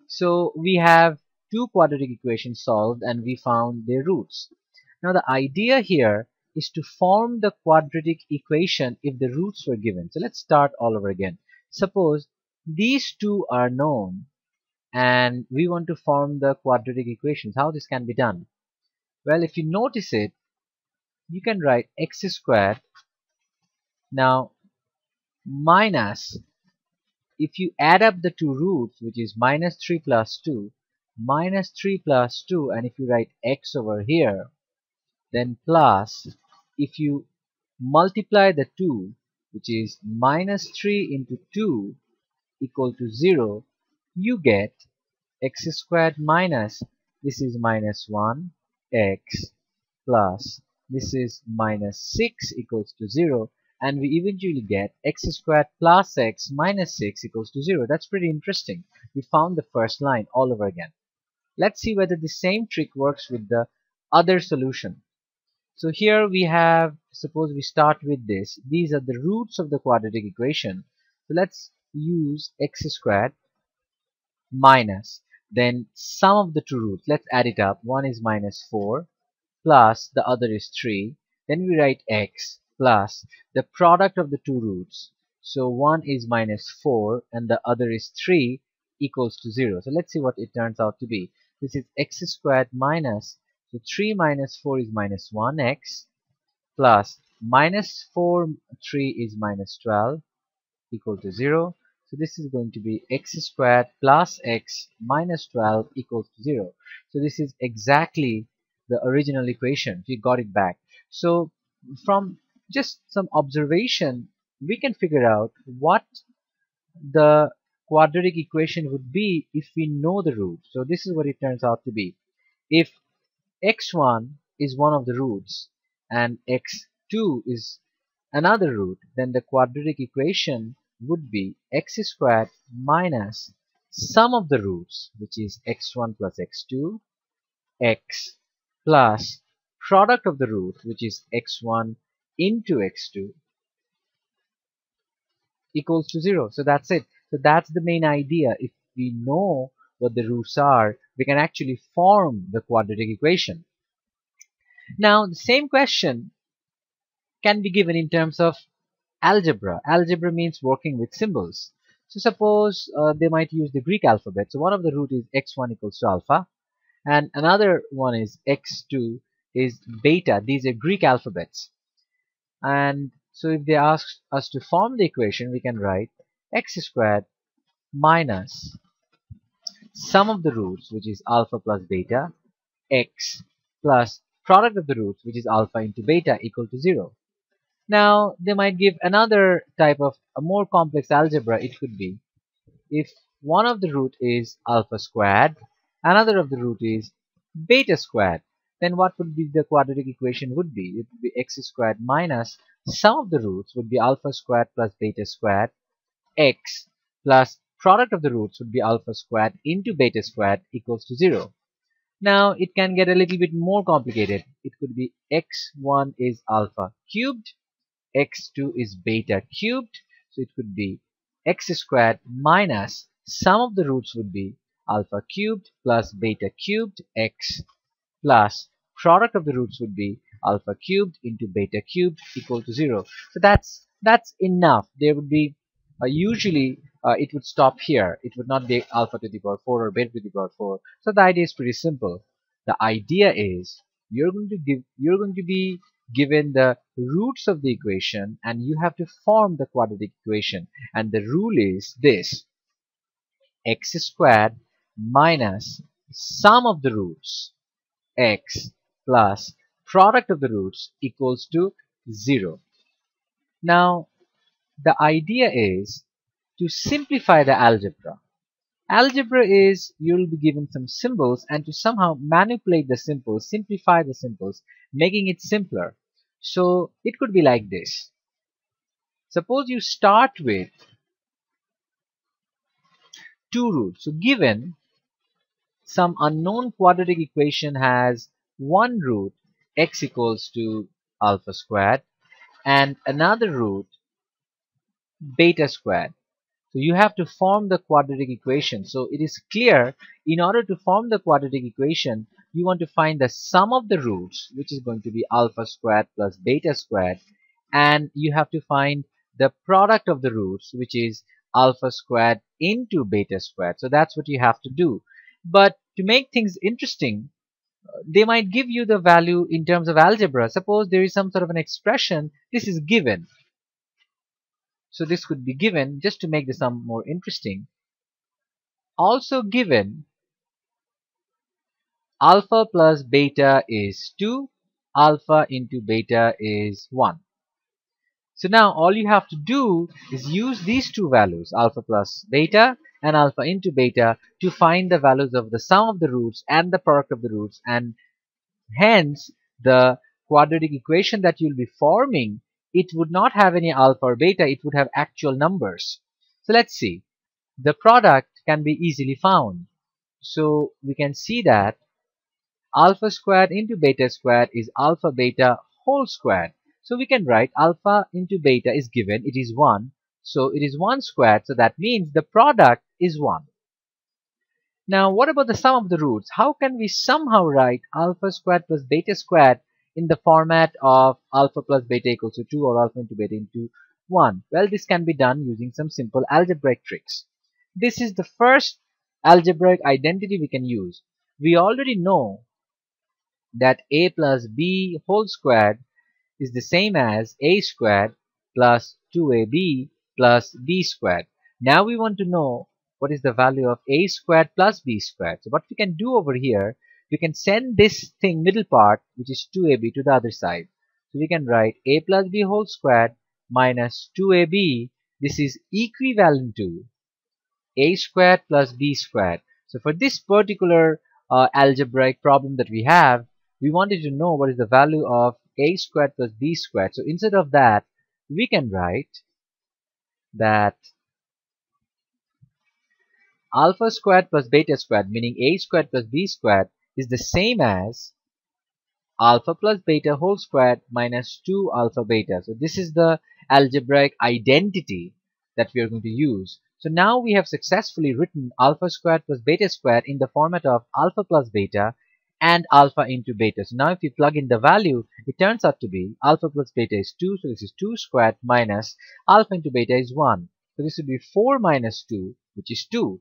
So we have two quadratic equations solved and we found their roots. Now the idea here is to form the quadratic equation if the roots were given. So let's start all over again. Suppose these two are known and we want to form the quadratic equations. How this can be done? Well, if you notice it, you can write x squared now minus, if you add up the two roots, which is minus 3 plus 2, minus 3 plus 2, and if you write x over here, then plus, if you multiply the 2, which is minus 3 into 2 equal to 0, you get x squared minus, this is minus 1 x plus, this is minus 6 equals to 0, and we eventually get x squared plus x minus 6 equals to 0. That's pretty interesting. We found the first line all over again. Let's see whether the same trick works with the other solution. So here we have, suppose we start with this. These are the roots of the quadratic equation. So let's use x squared minus, then sum of the two roots. Let's add it up. One is minus 4 plus the other is 3. Then we write x plus the product of the two roots. So one is minus 4 and the other is 3 equals to 0. So let's see what it turns out to be. This is x squared minus, so 3 minus 4 is minus 1x plus minus 4, 3 is minus 12 equal to 0. So this is going to be x squared plus x minus 12 equals to 0. So this is exactly the original equation. We got it back. So from just some observation, we can figure out what the quadratic equation would be if we know the root. So this is what it turns out to be. If x1 is one of the roots and x2 is another root, then the quadratic equation would be x squared minus sum of the roots, which is x1 plus x2, x plus product of the root, which is x1 into x2 equals to 0. So that's it. So that's the main idea. If we know what the roots are, we can actually form the quadratic equation. Now the same question can be given in terms of algebra. Algebra means working with symbols. So suppose they might use the Greek alphabet. So one of the root is x1 equals to alpha, and another one is x2 is beta. These are Greek alphabets. And so if they ask us to form the equation, we can write x squared minus sum of the roots, which is alpha plus beta, x plus product of the roots, which is alpha into beta, equal to 0. Now they might give another type of a more complex algebra. It could be if one of the root is alpha squared, another of the root is beta squared, then what would be the quadratic equation would be? It would be x squared minus sum of the roots would be alpha squared plus beta squared, x plus product of the roots would be alpha squared into beta squared equals to 0. Now it can get a little bit more complicated. It could be x1 is alpha cubed, x2 is beta cubed, so it could be x squared minus sum of the roots would be alpha cubed plus beta cubed x plus product of the roots would be alpha cubed into beta cubed equal to 0. So that's enough. There would be usually it would stop here. It would not be alpha to the power 4 or beta to the power 4. So the idea is pretty simple. The idea is you're going to be given the roots of the equation and you have to form the quadratic equation, and the rule is this: x squared minus sum of the roots x plus product of the roots equals to 0. Now the idea is to simplify the algebra. Algebra is you'll be given some symbols and to somehow manipulate the symbols, simplify the symbols, making it simpler. So it could be like this. Suppose you start with two roots. So given some unknown quadratic equation has one root x equals to alpha squared and another root beta squared. So So you have to form the quadratic equation. So it is clear, in order to form the quadratic equation, you want to find the sum of the roots, which is going to be alpha squared plus beta squared, and you have to find the product of the roots, which is alpha squared into beta squared. So that's what you have to do. But to make things interesting, they might give you the value in terms of algebra. Suppose there is some sort of an expression, this is given. So this could be given, just to make the sum more interesting. Also given, alpha plus beta is 2, alpha into beta is 1. So now all you have to do is use these two values, alpha plus beta and alpha into beta, to find the values of the sum of the roots and the product of the roots, and hence the quadratic equation that you'll be forming, it would not have any alpha or beta, it would have actual numbers. So let's see. The product can be easily found. So we can see that alpha squared into beta squared is alpha beta whole squared. So we can write alpha into beta is given, it is 1. So it is 1 squared, so that means the product is 1. Now what about the sum of the roots? How can we somehow write alpha squared plus beta squared in the format of alpha plus beta equals to 2 or alpha into beta into 1? Well, this can be done using some simple algebraic tricks. This is the first algebraic identity we can use. We already know that a plus b whole squared is the same as a squared plus 2ab plus b squared. Now we want to know what is the value of a squared plus b squared. So what we can do over here, we can send this thing middle part, which is 2ab, to the other side. So we can write a plus b whole squared minus 2ab. This is equivalent to a squared plus b squared. So for this particular algebraic problem that we have, we wanted to know what is the value of a squared plus b squared. So instead of that, we can write that alpha squared plus beta squared, meaning a squared plus b squared, is the same as alpha plus beta whole squared minus 2 alpha beta. So this is the algebraic identity that we are going to use. So now we have successfully written alpha squared plus beta squared in the format of alpha plus beta and alpha into beta. So now if you plug in the value, it turns out to be alpha plus beta is 2, so this is 2 squared minus alpha into beta is 1. So this would be 4 minus 2, which is 2.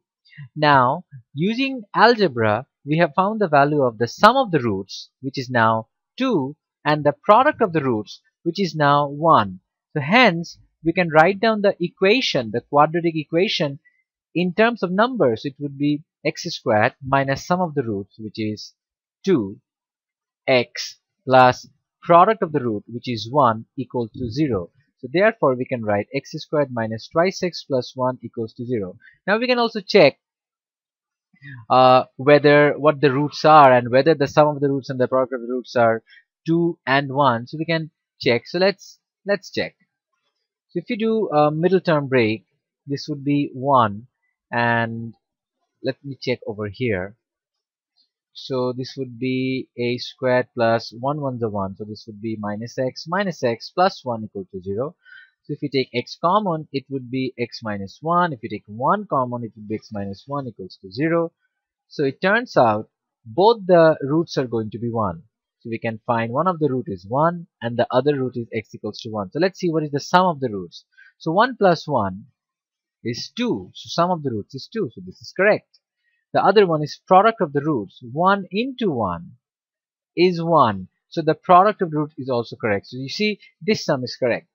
Now, using algebra, we have found the value of the sum of the roots, which is now 2, and the product of the roots, which is now 1. So hence, we can write down the equation, the quadratic equation, in terms of numbers. It would be x squared minus sum of the roots, which is 2x, plus product of the root, which is 1, equals to 0. So therefore, we can write x squared minus twice x plus 1 equals to 0. Now we can also check whether what the roots are and whether the sum of the roots and the product of the roots are 2 and 1. So we can check. So let's check. So if you do a middle term break, this would be 1, and let me check over here. So this would be a squared plus 1 1 the 1. So this would be minus x plus 1 equal to 0. So if you take x common, it would be x minus 1. If you take 1 common, it would be x minus 1 equals to 0. So it turns out both the roots are going to be 1. So we can find one of the root is 1 and the other root is x equals to 1. So let's see what is the sum of the roots. So 1 plus 1 is 2. So sum of the roots is 2. So this is correct. The other one is product of the roots. 1 into 1 is 1. So the product of the root is also correct. So you see, this sum is correct.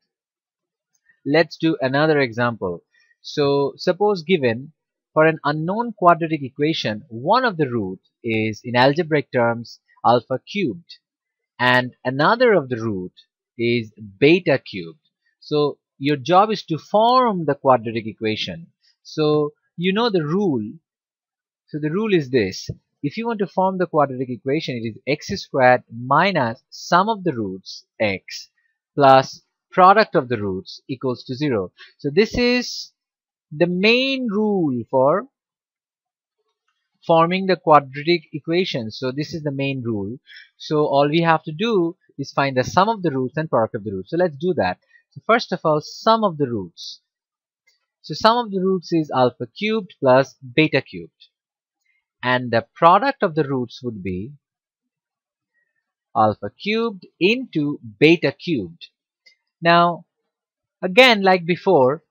Let's do another example. So suppose given for an unknown quadratic equation, one of the root is in algebraic terms alpha cubed and another of the root is beta cubed. So your job is to form the quadratic equation. So you know the rule. So the rule is this: if you want to form the quadratic equation, it is x squared minus sum of the roots x plus product of the roots equals to 0. So this is the main rule for forming the quadratic equation. So this is the main rule. So all we have to do is find the sum of the roots and product of the roots. So let's do that. So first of all, sum of the roots. So sum of the roots is alpha cubed plus beta cubed. And the product of the roots would be alpha cubed into beta cubed. Now, again, like before,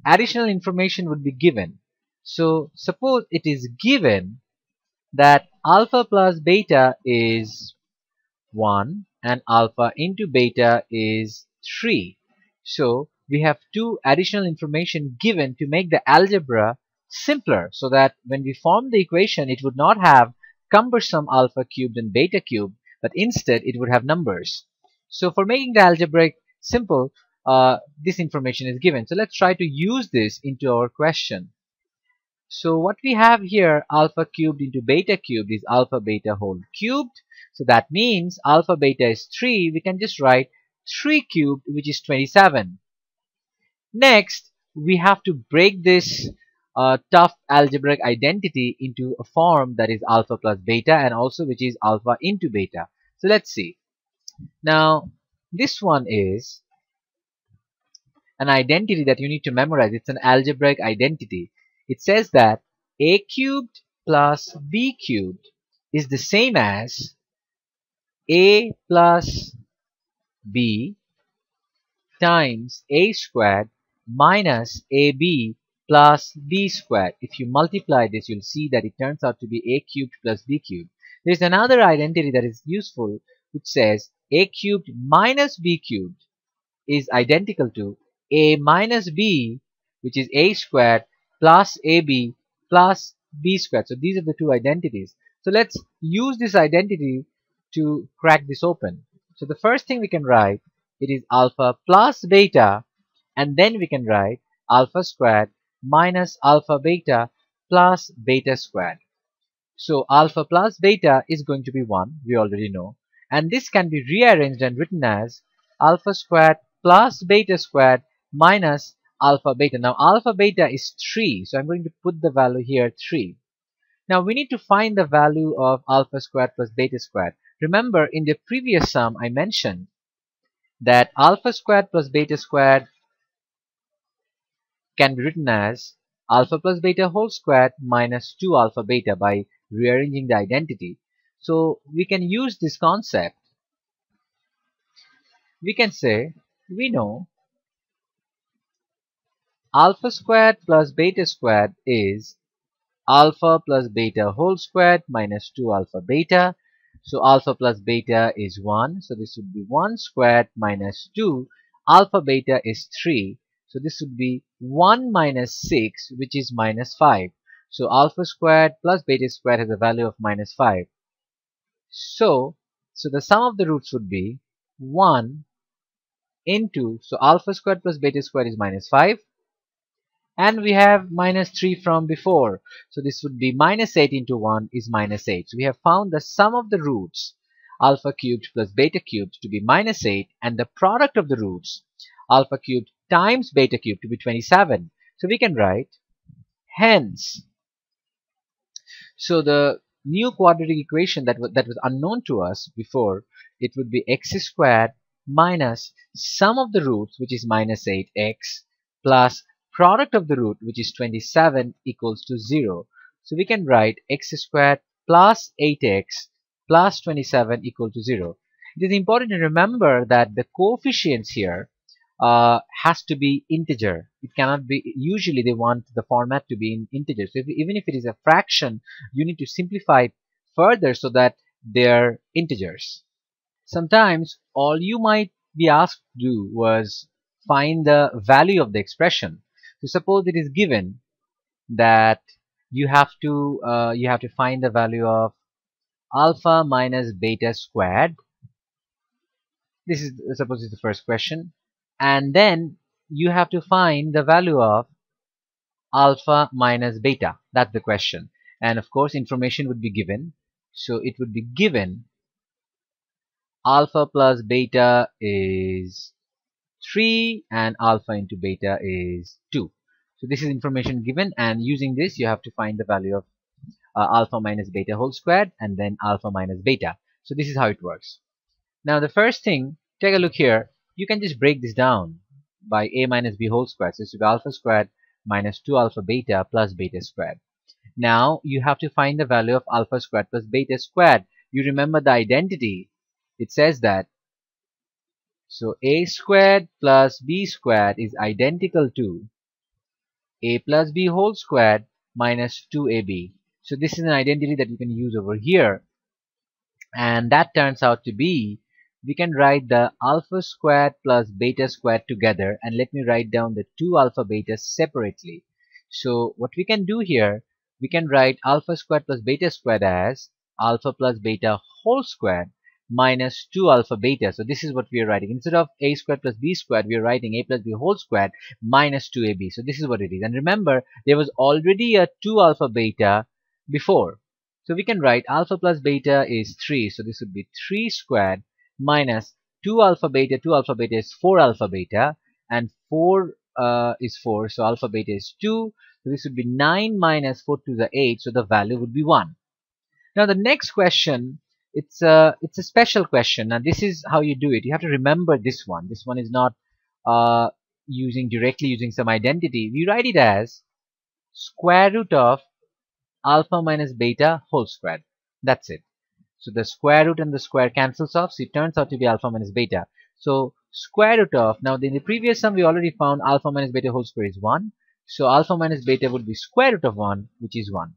additional information would be given. So suppose it is given that alpha plus beta is 1 and alpha into beta is 3. So we have two additional information given to make the algebra simpler, so that when we form the equation it would not have cumbersome alpha cubed and beta cubed, but instead it would have numbers. So for making the algebraic simple, this information is given. So let's try to use this into our question. So what we have here, alpha cubed into beta cubed, is alpha beta whole cubed. So that means alpha beta is 3. We can just write 3 cubed, which is 27. Next, we have to break this tough algebraic identity into a form that is alpha plus beta, and also which is alpha into beta. So let's see. Now, this one is an identity that you need to memorize. It's an algebraic identity. It says that a cubed plus b cubed is the same as a plus b times a squared minus ab plus b squared. If you multiply this, you'll see that it turns out to be a cubed plus b cubed. There's another identity that is useful, which says a cubed minus b cubed is identical to a minus b, which is a squared plus ab plus b squared. So these are the two identities. So let's use this identity to crack this open. So the first thing we can write, it is alpha plus beta, and then we can write alpha squared minus alpha beta plus beta squared. So alpha plus beta is going to be 1, we already know. And this can be rearranged and written as alpha squared plus beta squared minus alpha beta. Now alpha beta is 3, so I'm going to put the value here 3. Now we need to find the value of alpha squared plus beta squared. Remember, in the previous sum I mentioned that alpha squared plus beta squared can be written as alpha plus beta whole squared minus 2 alpha beta by rearranging the identity. So we can use this concept. We can say we know alpha squared plus beta squared is alpha plus beta whole squared minus 2 alpha beta. So alpha plus beta is 1. So this would be 1 squared minus 2. Alpha beta is 3. So this would be 1 minus 6, which is minus 5. So alpha squared plus beta squared has a value of minus 5. So the sum of the roots would be 1 into, so alpha squared plus beta squared is minus 5. And we have minus 3 from before. So this would be minus 8 into 1 is minus 8. So we have found the sum of the roots, alpha cubed plus beta cubed, to be minus 8, and the product of the roots, alpha cubed times beta cubed, to be 27. So we can write hence. So the new quadratic equation that was unknown to us before, it would be x squared minus sum of the roots, which is minus 8x, plus product of the root, which is 27, equals to 0. So we can write x squared plus 8x plus 27 equal to 0. It is important to remember that the coefficients here has to be integer. It cannot be, usually they want the format to be in integer. So even if it is a fraction, you need to simplify it further so that they're integers. Sometimes all you might be asked to do was find the value of the expression. So suppose it is given that you have to find the value of alpha minus beta squared. This is, suppose, is the first question, and then you have to find the value of alpha minus beta. That's the question, and of course information would be given. So it would be given alpha plus beta is 3 and alpha into beta is 2. So this is information given, and using this you have to find the value of alpha minus beta whole squared and then alpha minus beta. So this is how it works. Now the first thing, take a look here. You can just break this down by a minus b whole squared. So this would be alpha squared minus 2 alpha beta plus beta squared. Now you have to find the value of alpha squared plus beta squared. You remember the identity. It says that so a squared plus b squared is identical to a plus b whole squared minus 2ab. So this is an identity that you can use over here. And that turns out to be, we can write the alpha squared plus beta squared together, and let me write down the two alpha betas separately. So what we can do here, we can write alpha squared plus beta squared as alpha plus beta whole squared minus 2 alpha beta. So this is what we are writing. Instead of a squared plus b squared, we are writing a plus b whole squared minus 2ab. So this is what it is. And remember, there was already a 2 alpha beta before. So we can write alpha plus beta is 3. So this would be 3 squared minus 2 alpha beta. 2 alpha beta is 4 alpha beta. And 4 is 4. So alpha beta is 2. So this would be 9 minus 4 to the 8. So the value would be 1. Now the next question, it's a special question. Now this is how you do it. You have to remember this one. This one is not directly using some identity. We write it as square root of alpha minus beta whole squared. That's it. So the square root and the square cancels off. So it turns out to be alpha minus beta. So square root of, now in the previous sum we already found alpha minus beta whole square is 1. So alpha minus beta would be square root of 1, which is 1.